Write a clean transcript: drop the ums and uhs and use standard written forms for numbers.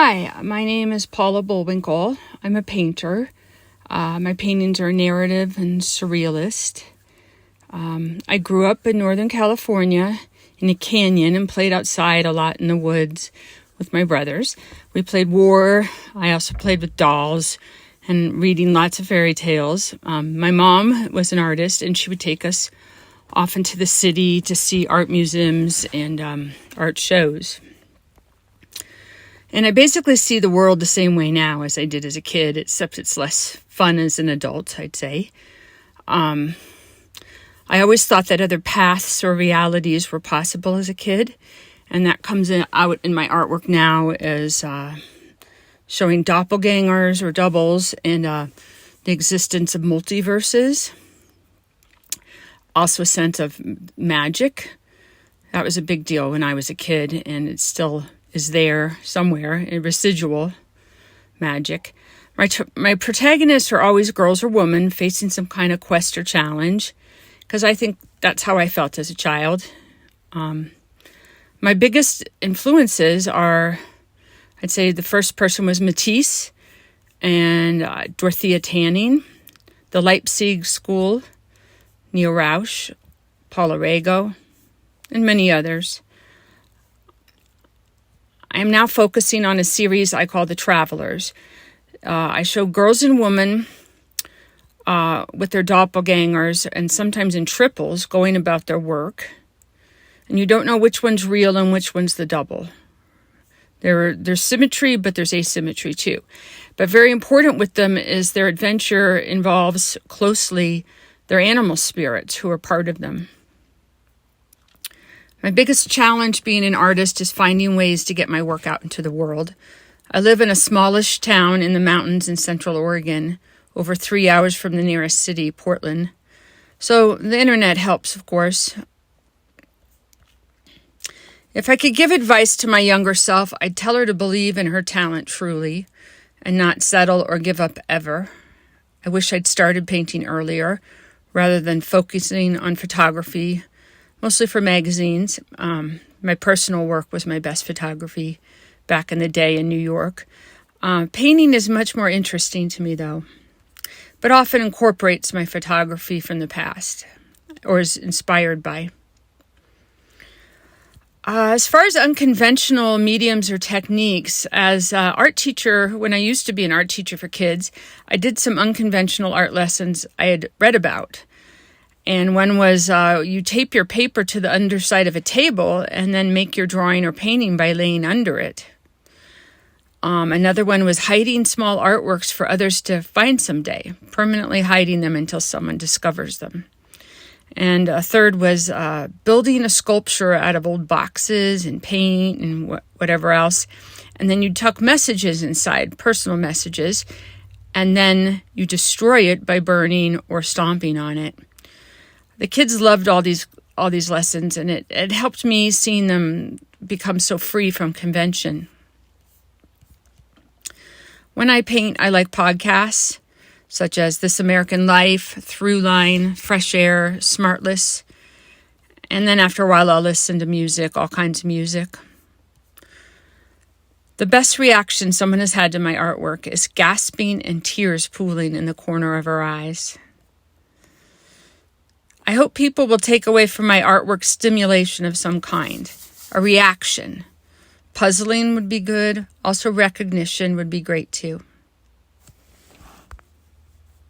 Hi, my name is Paula Bullwinkel. I'm a painter. My paintings are narrative and surrealist. I grew up in Northern California in a canyon and played outside a lot in the woods with my brothers. We played war. I also played with dolls and reading lots of fairy tales. My mom was an artist, and she would take us off into the city to see art museums and art shows. And I basically see the world the same way now as I did as a kid, except it's less fun as an adult, I'd say. I always thought that other paths or realities were possible as a kid, and that comes out in my artwork now as showing doppelgangers or doubles and the existence of multiverses. Also a sense of magic. That was a big deal when I was a kid, and it still is there somewhere, in residual magic. My protagonists are always girls or women facing some kind of quest or challenge, because I think that's how I felt as a child. My biggest influences are, I'd say the first person was Matisse and Dorothea Tanning, the Leipzig School, Neil Rausch, Paula Rego, and many others. I am now focusing on a series I call The Travelers. I show girls and women with their doppelgangers and sometimes in triples going about their work. And you don't know which one's real and which one's the double. There's symmetry, but there's asymmetry too. But very important with them is their adventure involves closely their animal spirits who are part of them. My biggest challenge being an artist is finding ways to get my work out into the world. I live in a smallish town in the mountains in Central Oregon, over 3 hours from the nearest city, Portland. So the internet helps, of course. If I could give advice to my younger self, I'd tell her to believe in her talent truly and not settle or give up ever. I wish I'd started painting earlier rather than focusing on photography, mostly for magazines. My personal work was my best photography back in the day in New York. Painting is much more interesting to me, though, but often incorporates my photography from the past or is inspired by. As far as unconventional mediums or techniques, as an art teacher, when I used to be an art teacher for kids, I did some unconventional art lessons I had read about. And one was you tape your paper to the underside of a table and then make your drawing or painting by laying under it. Another one was hiding small artworks for others to find someday, permanently hiding them until someone discovers them. And a third was building a sculpture out of old boxes and paint and whatever else. And then you tuck messages inside, personal messages, and then you destroy it by burning or stomping on it. The kids loved all these lessons, and it helped me seeing them become so free from convention. When I paint, I like podcasts, such as This American Life, Throughline, Fresh Air, Smartless. And then after a while, I'll listen to music, all kinds of music. The best reaction someone has had to my artwork is gasping and tears pooling in the corner of her eyes. I hope people will take away from my artwork stimulation of some kind, a reaction. Puzzling would be good. Also recognition would be great too.